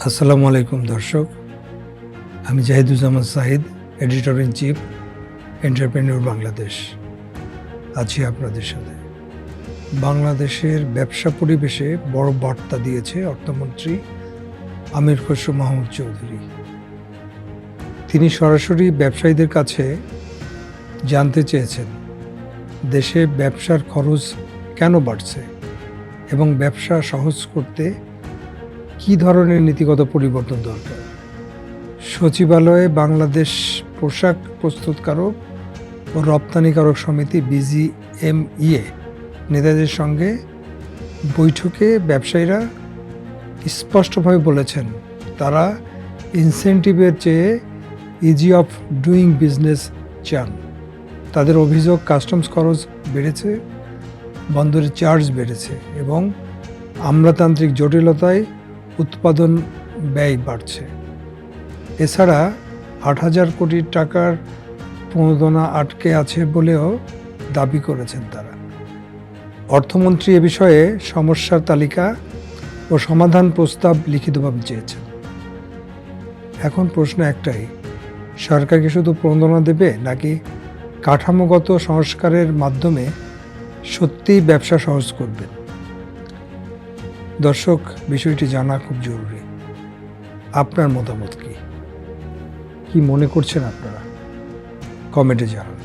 আসসালামু আলাইকুম দর্শক, আমি Jahiduzzaman Sahid, editor in chief, entrepreneur Bangladesh. আছি আপনাদের সাথে। বাংলাদেশের ব্যবসা পরিবেশে বড় বার্তা দিয়েছে অর্থমন্ত্রী আমির খসরু মাহমুদ চৌধুরী। তিনি সরাসরি ব্যবসায়ীদের কাছে জানতে চেয়েছেন দেশে ব্যবসার খরচ কেন বাড়ছে এবং ব্যবসা সহজ করতে কী ধরনের নীতিগত পরিবর্তন দরকার। সচিবালয়ে বাংলাদেশ পোশাক প্রস্তুতকারক ও রপ্তানিকারক সমিতি BGMEA নেতাদের সঙ্গে বৈঠকে ব্যবসায়ীরা স্পষ্টভাবে বলেছেন তারা ইনসেন্টিভের চেয়ে ইজি অফ ডুইং বিজনেস চান। তাদের অভিযোগ কাস্টমস খরচ বেড়েছে, বন্দরের চার্জ বেড়েছে এবং আমলাতান্ত্রিক জটিলতায় উৎপাদন ব্যয় বাড়ছে। এছাড়া 8,000 কোটি টাকার প্রণোদনা আটকে আছে বলেও দাবি করেছেন তারা। অর্থমন্ত্রী এ বিষয়ে সমস্যার তালিকা ও সমাধান প্রস্তাব লিখিতভাবে চেয়েছেন। এখন প্রশ্ন একটাই, সরকার কি শুধু প্রণোদনা দেবে নাকি কাঠামোগত সংস্কারের মাধ্যমে সত্যিই ব্যবসা সহজ করবেন? দর্শক, বিষয়টি জানা খুব জরুরি। আপনার মতামত কি মনে করছেন আপনারা? কমেন্টে জানান।